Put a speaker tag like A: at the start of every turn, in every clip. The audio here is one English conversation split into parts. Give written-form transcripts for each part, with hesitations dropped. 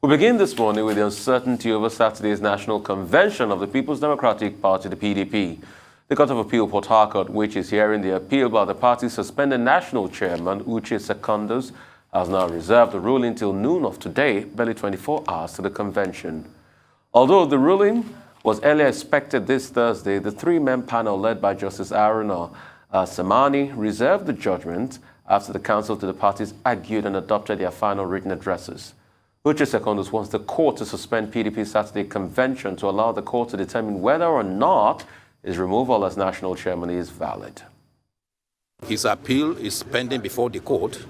A: We begin this morning with the uncertainty over Saturday's National Convention of the People's Democratic Party, the PDP. The Court of Appeal Port Harcourt, which is hearing the appeal by the party's suspended national chairman, Uche Secondus, has now reserved the ruling till noon of today, barely 24 hours to the convention. Although the ruling was earlier expected this Thursday, the three-man panel led by Justice Aruna Samani reserved the judgment after the counsel to the parties argued and adopted their final written addresses. Uche Secondus wants the court to suspend PDP's Saturday convention to allow the court to determine whether or not his removal as national chairman is valid.
B: His appeal is pending before the court,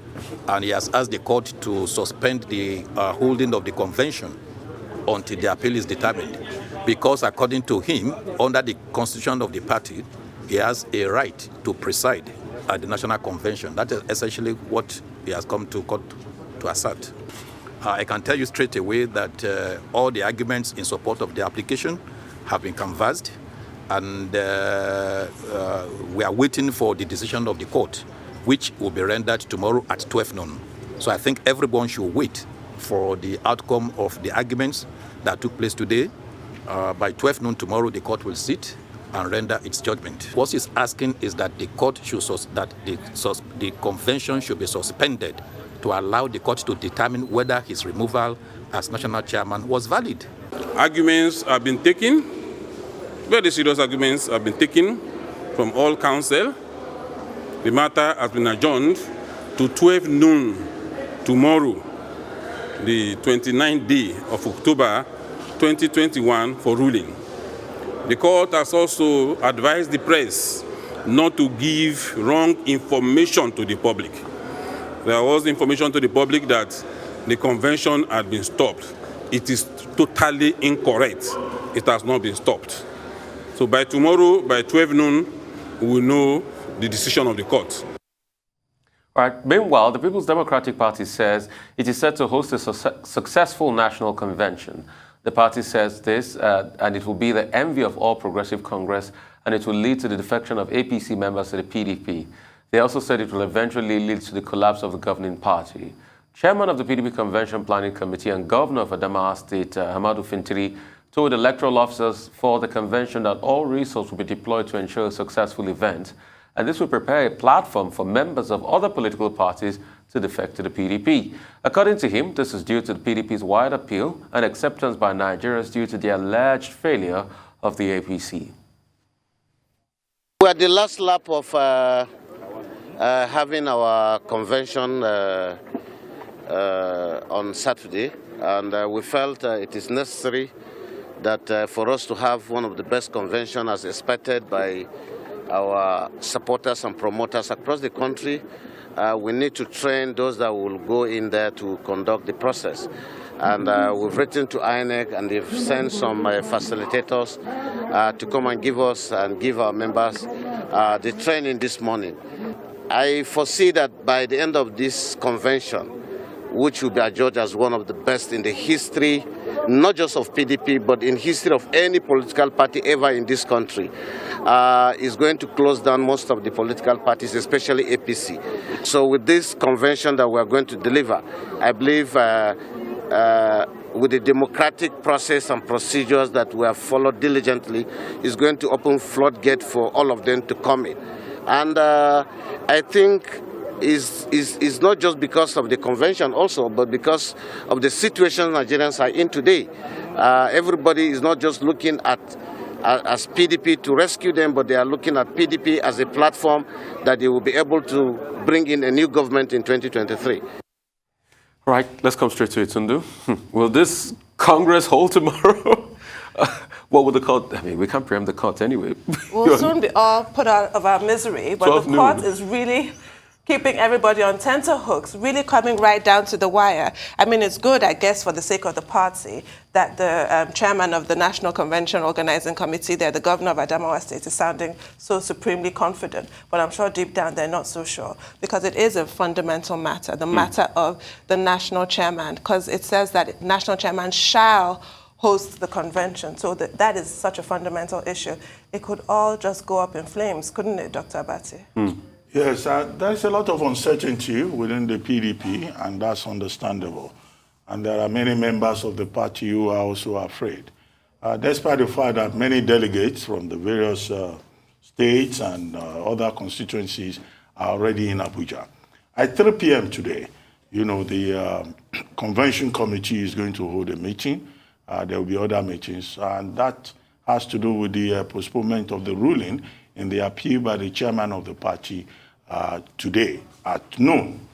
B: and he has asked the court to suspend the holding of the convention until the appeal is determined. Because according to him, under the constitution of the party, he has a right to preside at the national convention. That is essentially what he has come to court to assert. I can tell you straight away that all the arguments in support of the application have been canvassed, and we are waiting for the decision of the court, which will be rendered tomorrow at 12 noon. So I think everyone should wait for the outcome of the arguments that took place today. By 12 noon tomorrow, the court will sit and render its judgment. What he's asking is that the court should the convention should be suspended to allow the court to determine whether his removal as national chairman was valid.
C: Arguments have been taken, very serious arguments have been taken from all counsel. The matter has been adjourned to 12 noon tomorrow, the 29th day of October 2021 for ruling. The court has also advised the press not to give wrong information to the public. There was information to the public that the convention had been stopped. It is totally incorrect. It has not been stopped. So by tomorrow, by 12 noon, we will know the decision of the court.
A: All right. Meanwhile, the People's Democratic Party says it is set to host a successful national convention. The party says this, and it will be the envy of all Progressive Congress, and it will lead to the defection of APC members to the PDP. They also said it will eventually lead to the collapse of the governing party. Chairman of the PDP Convention Planning Committee and Governor of Adamawa State, Hamadu Fintiri, told electoral officers for the convention that all resources will be deployed to ensure a successful event, and this will prepare a platform for members of other political parties to defect to the PDP. According to him, this is due to the PDP's wide appeal and acceptance by Nigerians due to the alleged failure of the APC.
D: We're at the last lap of having our convention on Saturday, and we felt it is necessary that for us to have one of the best conventions as expected by our supporters and promoters across the country. We need to train those that will go in there to conduct the process. And we've written to INEC, and they've sent some facilitators to come and give us and give our members the training this morning. I foresee that by the end of this convention, which will be adjudged as one of the best in the history, not just of PDP, but in history of any political party ever in this country, is going to close down most of the political parties, especially APC. So with this convention that we are going to deliver, I believe with the democratic process and procedures that we have followed diligently, is going to open floodgate for all of them to come in. And I think is not just because of the convention also, but because of the situation Nigerians are in today. Everybody is not just looking at as PDP to rescue them, but they are looking at PDP as a platform that they will be able to bring in a new government in 2023.
A: All right, let's come straight to it, Tundu. Will this Congress hold tomorrow? What would the court? I mean, we can't preempt the court anyway.
E: We'll soon be all put out of our misery, but the court is really keeping everybody on tenterhooks, really coming right down to the wire. I mean, it's good, I guess, for the sake of the party, that the chairman of the National Convention Organizing Committee there, the governor of Adamawa State, is sounding so supremely confident. But I'm sure deep down they're not so sure, because it is a fundamental matter, the matter of the national chairman, because it says that national chairman shall host the convention. So that is such a fundamental issue. It could all just go up in flames, couldn't it, Dr. Abati?
F: Yes, there's a lot of uncertainty within the PDP, and that's understandable. and there are many members of the party who are also afraid. Despite the fact that many delegates from the various states and other constituencies are already in Abuja. At 3 p.m. today, the convention committee is going to hold a meeting. There will be other meetings, and that has to do with the postponement of the ruling in the appeal by the chairman of the party today at noon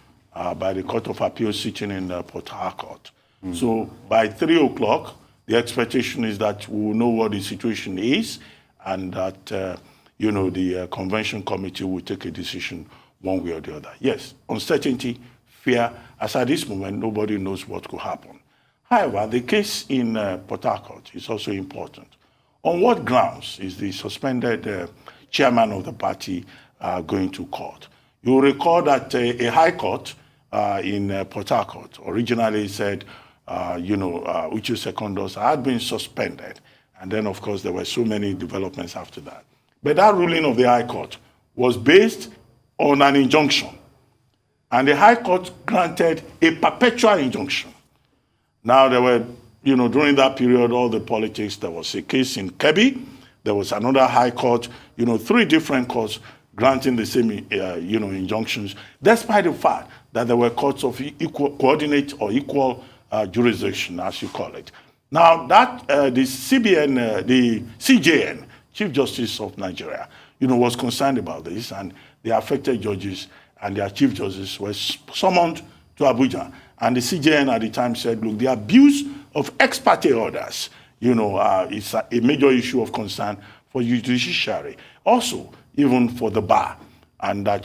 F: by the Court of Appeal sitting in Port Harcourt. So by 3 o'clock, the expectation is that we will know what the situation is, and that the convention committee will take a decision one way or the other. Yes, uncertainty, fear, as at this moment, nobody knows what could happen. However, the case in Port Harcourt is also important. On what grounds is the suspended chairman of the party going to court? You'll recall that a high court in Port Harcourt originally said, Uche Secondus had been suspended. And then, of course, there were so many developments after that. But that ruling of the High Court was based on an injunction. And the High Court granted a perpetual injunction. Now, there were, during that period, all the politics, there was a case in Kebbi, there was another High Court, 3 different courts granting the same, injunctions, despite the fact that there were courts of equal, coordinate or equal jurisdiction, as you call it. Now, that the CJN, Chief Justice of Nigeria, was concerned about this, and the affected judges and their chief judges were summoned to Abuja. And the CJN at the time said, look, the abuse of ex parte orders, is a major issue of concern for the judiciary. Also, even for the bar, and that,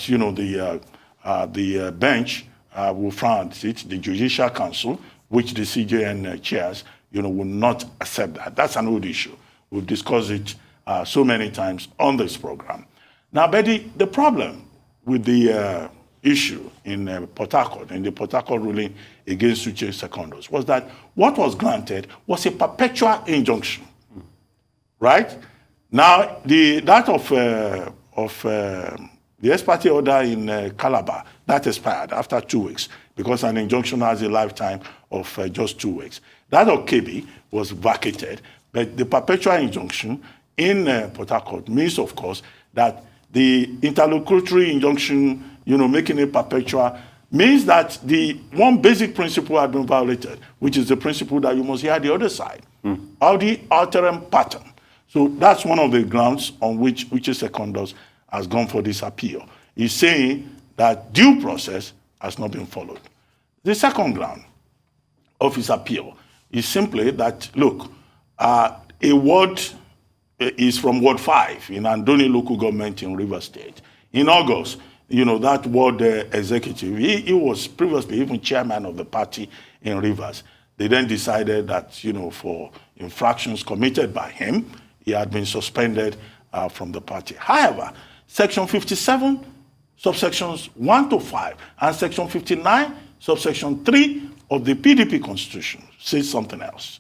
F: the bench will frown at it, the Judicial Council, which the CJN chairs, will not accept that. That's an old issue. We've discussed it so many times on this program. Now, Betty, the problem with the issue in Port Harcourt, in the Port Harcourt ruling against Uche Secondus, was that what was granted was a perpetual injunction, right? Now, that of the ex parte order in Calabar, that expired after 2 weeks, because an injunction has a lifetime of just 2 weeks. That of Kebbi was vacated, but the perpetual injunction in Port Harcourt means, of course, that the interlocutory injunction, making it perpetual, means that the one basic principle had been violated, which is the principle that you must hear the other side, or the alteram pattern. So that's one of the grounds on which Uche Secondus has gone for this appeal. He's saying that due process has not been followed. The second ground of his appeal is simply that, look, a ward is from Ward 5 in Andoni local government in Rivers State. In August, that ward executive, he was previously even chairman of the party in Rivers. They then decided that, for infractions committed by him, he had been suspended from the party. However, Section 57, subsections 1 to 5, and Section 59, subsection 3 of the PDP Constitution says something else.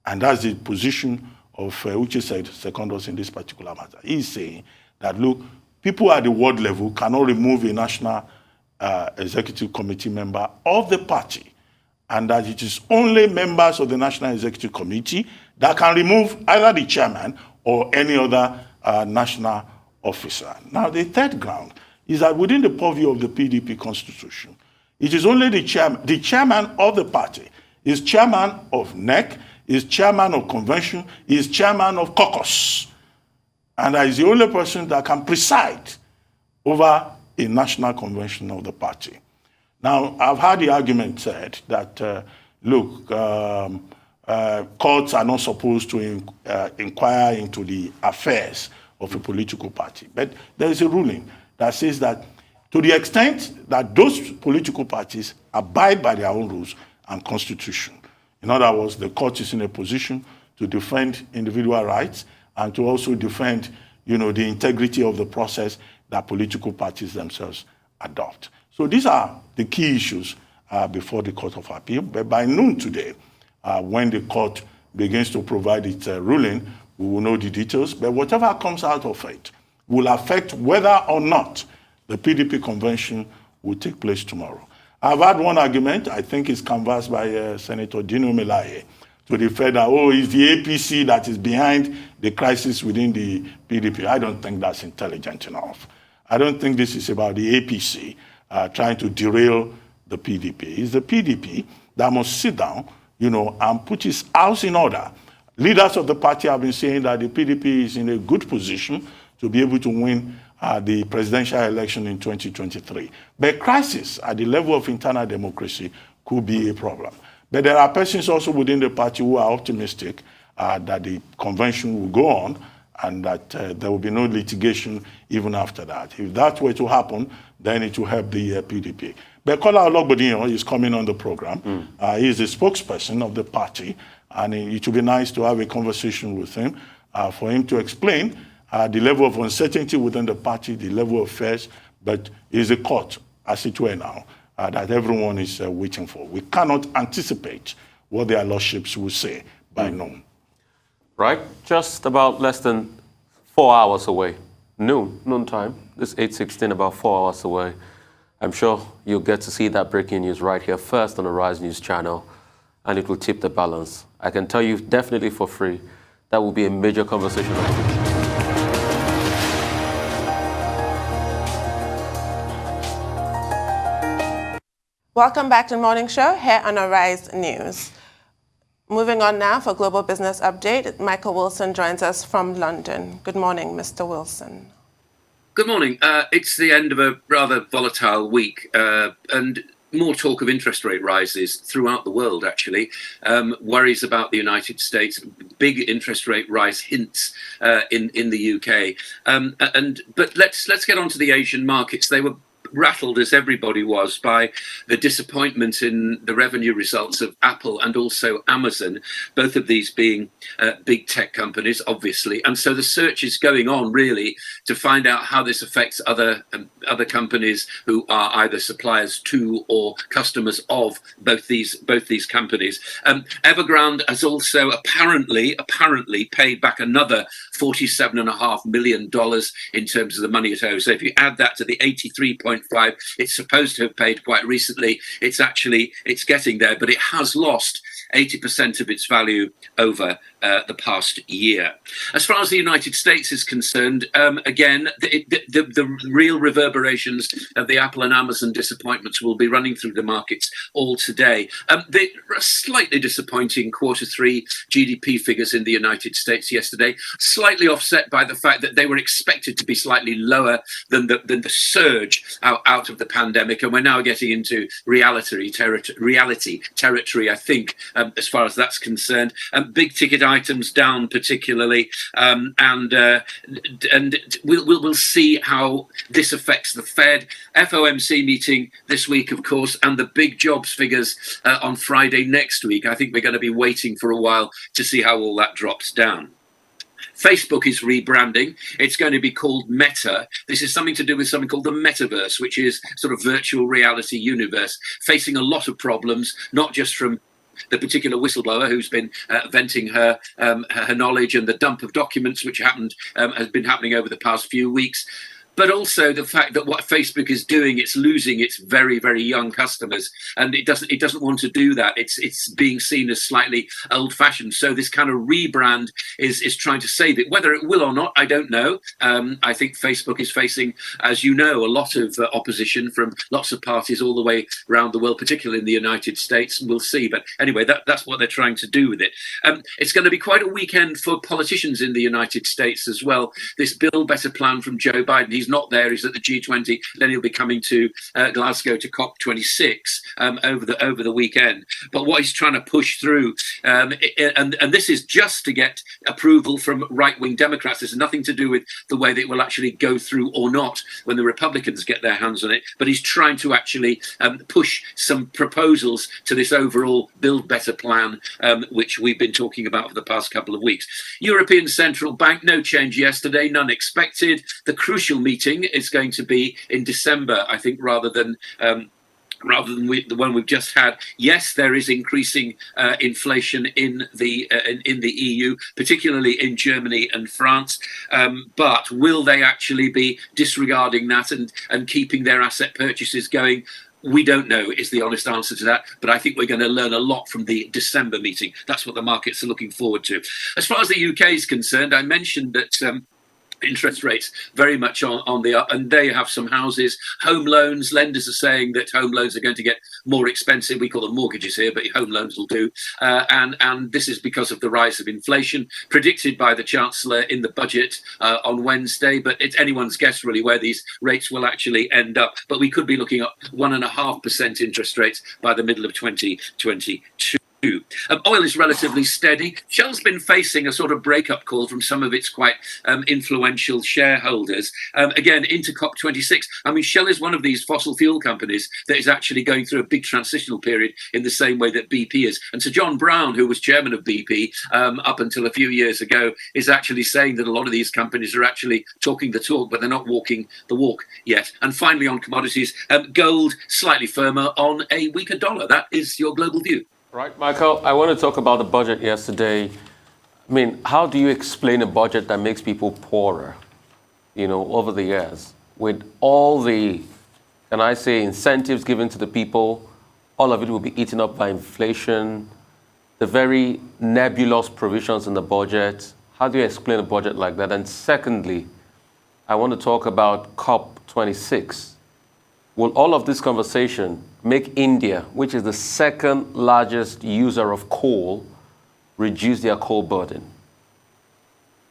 F: And that's the position of Uche Secondus in this particular matter. He's saying that, look, people at the ward level cannot remove a national executive committee member of the party, and that it is only members of the National Executive Committee that can remove either the chairman or any other national officer. Now, the third ground is that within the purview of the PDP Constitution, it is only the chairman of the party, is chairman of NEC, is chairman of convention, is chairman of caucus. And that is the only person that can preside over a national convention of the party. Now, I've heard the argument said that, courts are not supposed to inquire into the affairs of a political party. But there is a ruling that says that to the extent that those political parties abide by their own rules and constitution, in other words, the court is in a position to defend individual rights and to also defend, the integrity of the process that political parties themselves adopt. So these are the key issues before the Court of Appeal. But by noon today, when the court begins to provide its ruling, we will know the details. But whatever comes out of it will affect whether or not the PDP convention will take place tomorrow. I've had one argument, I think it's canvassed by Senator Dino Melaye, to the fact that, oh, it's the APC that is behind the crisis within the PDP. I don't think that's intelligent enough. I don't think this is about the APC trying to derail the PDP. It's the PDP that must sit down, and put its house in order. Leaders of the party have been saying that the PDP is in a good position to be able to win the presidential election in 2023. But crisis at the level of internal democracy could be a problem. But there are persons also within the party who are optimistic that the convention will go on and that there will be no litigation even after that. If that were to happen, then it will help the PDP. But Kola Ologbondiyan is coming on the program. He is the spokesperson of the party, and it would be nice to have a conversation with him for him to explain the level of uncertainty within the party, the level of affairs, but it is a court, as it were now, that everyone is waiting for. We cannot anticipate what their lordships will say by noon.
A: Right, just about less than 4 hours away. Noon time. This 8:16, about 4 hours away. I'm sure you'll get to see that breaking news right here first on the Rise News channel, and it will tip the balance. I can tell you definitely for free, that will be a major conversation.
E: Welcome back to the Morning Show here on Arise News. Moving on now for Global Business Update, Michael Wilson joins us from London. Good morning, Mr. Wilson.
G: Good morning. It's the end of a rather volatile week and more talk of interest rate rises throughout the world, actually. Worries about the United States, big interest rate rise hints in the UK. But let's get on to the Asian markets. They were rattled, as everybody was, by the disappointment in the revenue results of Apple and also Amazon, both of these being big tech companies, obviously. And so the search is going on, really, to find out how this affects other companies who are either suppliers to or customers of both these companies. Evergrande has also apparently paid back another $47.5 million in terms of the money it owes. So if you add that to the 83.5 it's supposed to have paid quite recently, it's getting there, but it has lost 80% of its value over the past year. As far as the United States is concerned, again, the real reverberations of the Apple and Amazon disappointments will be running through the markets all today. The slightly disappointing Q3 GDP figures in the United States yesterday, slightly offset by the fact that they were expected to be slightly lower than the surge out of the pandemic, and we're now getting into reality territory, I think, as far as that's concerned. Big ticket items down particularly, and we'll see how this affects the Fed. FOMC meeting this week, of course, and the big jobs figures on Friday next week. I think we're going to be waiting for a while to see how all that drops down. Facebook is rebranding. It's going to be called Meta. This is something to do with something called the metaverse, which is sort of virtual reality universe, facing a lot of problems, not just from the particular whistleblower who's been venting her knowledge and the dump of documents which has been happening over the past few weeks, but also the fact that what Facebook is doing, it's losing its very, very young customers, and it doesn't want to do that. It's being seen as slightly old-fashioned. So this kind of rebrand is trying to save it. Whether it will or not, I don't know. I think Facebook is facing, as you know, a lot of opposition from lots of parties all the way around the world, particularly in the United States. We'll see. But anyway, that's what they're trying to do with it. It's going to be quite a weekend for politicians in the United States as well. This Build Better plan from Joe Biden. He's not there. He's at the G20. Then he'll be coming to Glasgow to COP26 over the weekend. But what he's trying to push through, and this is just to get approval from right-wing Democrats. There's nothing to do with the way that it will actually go through or not when the Republicans get their hands on it. But he's trying to actually push some proposals to this overall Build Better plan, which we've been talking about for the past couple of weeks. European Central Bank, no change yesterday, none expected. The crucial meeting is going to be in December, I think, rather than the one we've just had. Yes, there is increasing inflation in the EU, particularly in Germany and France. But will they actually be disregarding that and keeping their asset purchases going? We don't know is the honest answer to that, but I think we're going to learn a lot from the December meeting. That's what the markets are looking forward to. As far as the UK is concerned, I mentioned that interest rates very much on the up, and they have some houses. Home loans, lenders are saying that home loans are going to get more expensive. We call them mortgages here, but home loans will do. And this is because of the rise of inflation predicted by the Chancellor in the budget on Wednesday. But it's anyone's guess really where these rates will actually end up. But we could be looking at 1.5% interest rates by the middle of 2022. Oil is relatively steady. Shell's been facing a sort of breakup call from some of its quite influential shareholders. Again, into COP26. I mean, Shell is one of these fossil fuel companies that is actually going through a big transitional period in the same way that BP is. And Sir John Brown, who was chairman of BP up until a few years ago, is actually saying that a lot of these companies are actually talking the talk, but they're not walking the walk yet. And finally, on commodities, gold slightly firmer on a weaker dollar. That is your global view.
A: Right, Michael, I want to talk about the budget yesterday. I mean, how do you explain a budget that makes people poorer, over the years? With all the, can I say, incentives given to the people, all of it will be eaten up by inflation, the very nebulous provisions in the budget. How do you explain a budget like that? And secondly, I want to talk about COP26. Will all of this conversation make India, which is the second largest user of coal, reduce their coal burden?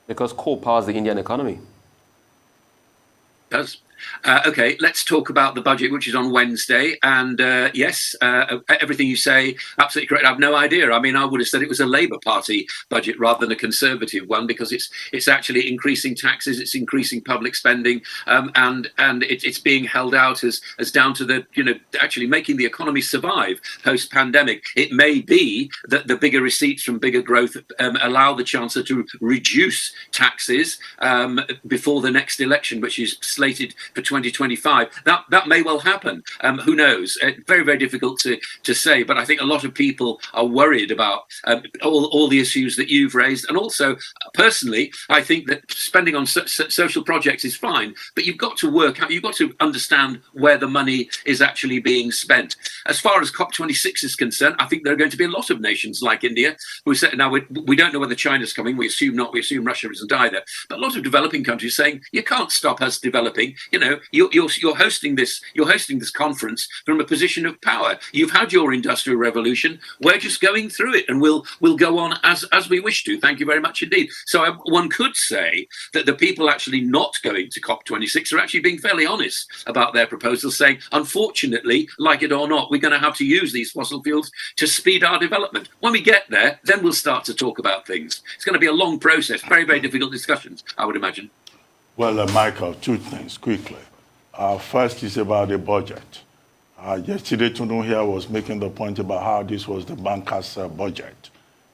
A: Because coal powers the Indian economy.
G: It does. Okay, let's talk about the budget, which is on Wednesday. And yes, everything you say, absolutely correct. I have no idea. I mean, I would have said it was a Labour Party budget rather than a Conservative one, because it's actually increasing taxes, it's increasing public spending, and it's being held out as down to the, actually making the economy survive post-pandemic. It may be that the bigger receipts from bigger growth allow the Chancellor to reduce taxes before the next election, which is slated for 2025. That may well happen. Who knows? Very, very difficult to say. But I think a lot of people are worried about all the issues that you've raised. And also, personally, I think that spending on social projects is fine, but you've got to work out, you've got to understand where the money is actually being spent. As far as COP26 is concerned, I think there are going to be a lot of nations like India who say, now we don't know whether China's coming. We assume not. We assume Russia isn't either. But a lot of developing countries saying, you can't stop us developing. You're hosting this conference from a position of power. You've had your industrial revolution. We're just going through it, and we'll go on as we wish to. Thank you very much indeed. So one could say that the people actually not going to COP26 are actually being fairly honest about their proposals, saying, unfortunately, like it or not, we're going to have to use these fossil fuels to speed our development. When we get there, then we'll start to talk about things. It's going to be a long process, very, very difficult discussions, I would imagine.
F: Well, Michael, two things quickly. First is about the budget. Yesterday, Tunu here was making the point about how this was the bankers' budget.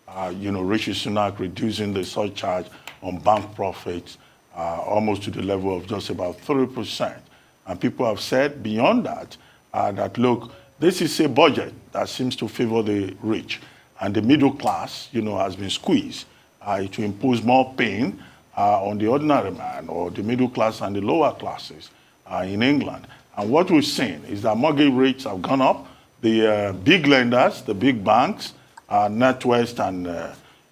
F: Rishi Sunak reducing the surcharge on bank profits almost to the level of just about 3%. And people have said beyond that, that look, this is a budget that seems to favor the rich. And the middle class, has been squeezed. It will impose more pain on the ordinary man or the middle class and the lower classes in England. And what we've seen is that mortgage rates have gone up. The big lenders, the big banks, NatWest and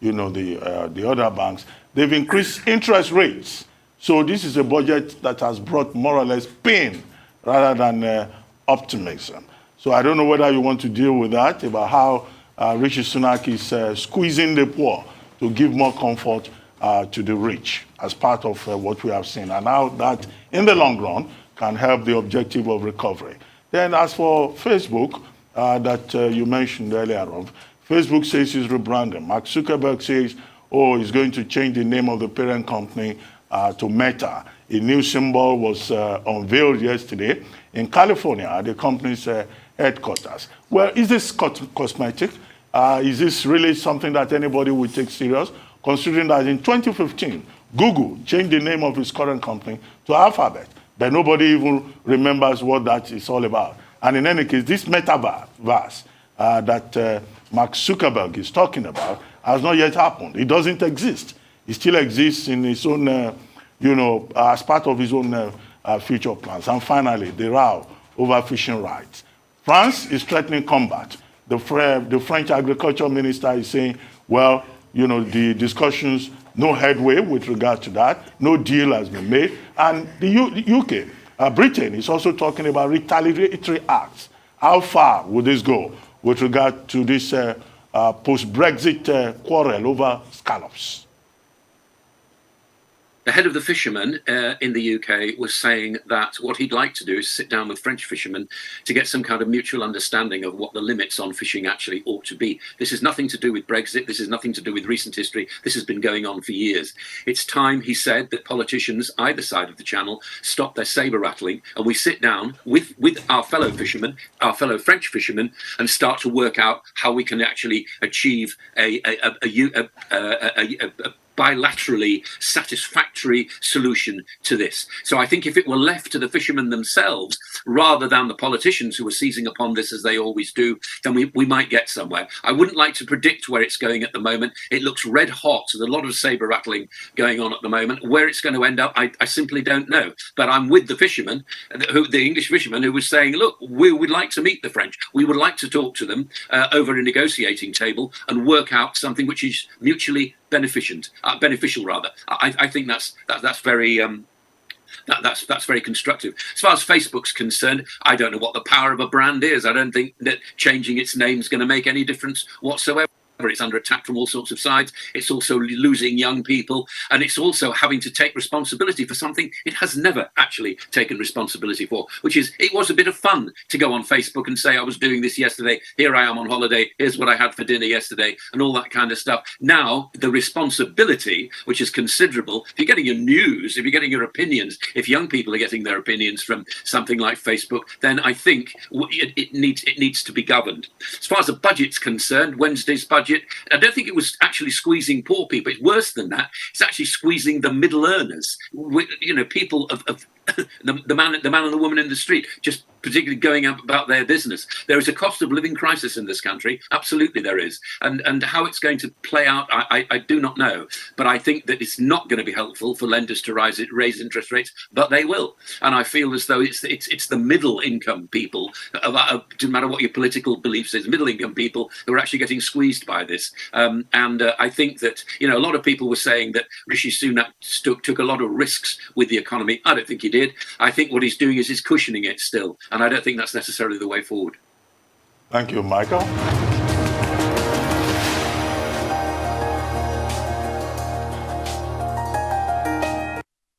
F: the other banks, they've increased interest rates. So this is a budget that has brought more or less pain rather than optimism. So I don't know whether you want to deal with that, about how Rishi Sunak is squeezing the poor to give more comfort to the rich as part of what we have seen, and how that, in the long run, can help the objective of recovery. Then as for Facebook, that you mentioned earlier on, Facebook says it's rebranding. Mark Zuckerberg says, he's going to change the name of the parent company to Meta. A new symbol was unveiled yesterday in California at the company's headquarters. Well, is this cosmetic? Is this really something that anybody would take serious? Considering that in 2015, Google changed the name of its current company to Alphabet, but nobody even remembers what that is all about. And in any case, this metaverse that Mark Zuckerberg is talking about has not yet happened. It doesn't exist. It still exists in its own, as part of his own future plans. And finally, the row over fishing rights. France is threatening combat. The French agriculture minister is saying, well, you know, the discussions, no headway with regard to that, no deal has been made. And the UK, Britain is also talking about retaliatory acts. How far would this go with regard to this post-Brexit quarrel over scallops?
G: The head of the fishermen in the UK was saying that what he'd like to do is sit down with French fishermen to get some kind of mutual understanding of what the limits on fishing actually ought to be. This has nothing to do with Brexit. This has nothing to do with recent history. This has been going on for years. It's time, he said, that politicians either side of the channel stop their sabre rattling and we sit down with our fellow fishermen, our fellow French fishermen, and start to work out how we can actually achieve a bilaterally satisfactory solution to this. So I think if it were left to the fishermen themselves, rather than the politicians who are seizing upon this as they always do, then we might get somewhere. I wouldn't like to predict where it's going at the moment. It looks red hot. There's a lot of sabre rattling going on at the moment. Where it's going to end up, I simply don't know. But I'm with the fishermen, the English fishermen, who was saying, look, we would like to meet the French. We would like to talk to them over a negotiating table and work out something which is mutually beneficial rather. I think that's very that's very constructive. As far as Facebook's concerned, I don't know what the power of a brand is. I don't think that changing its name is going to make any difference whatsoever. It's under attack from all sorts of sides. It's also losing young people, and it's also having to take responsibility for something it has never actually taken responsibility for, which is it was a bit of fun to go on Facebook and say, I was doing this yesterday, here I am on holiday, here's what I had for dinner yesterday, and all that kind of stuff. Now, the responsibility, which is considerable, if you're getting your news, if you're getting your opinions, if young people are getting their opinions from something like Facebook, then I think it needs to be governed. As far as the budget's concerned, Wednesday's budget, I don't think it was actually squeezing poor people. It's worse than that. It's actually squeezing the middle earners. You know, people of the man and the woman in the street, just particularly going about their business. There is a cost of living crisis in this country. Absolutely there is. And how it's going to play out, I do not know. But I think that it's not going to be helpful for lenders to raise interest rates, but they will. And I feel as though it's the middle income people, no matter what your political beliefs is, middle income people who are actually getting squeezed by this. I think that, you know, a lot of people were saying that Rishi Sunak took a lot of risks with the economy. I don't think he did. I think what he's doing is he's cushioning it still. And I don't think that's necessarily the way forward.
F: Thank you, Michael.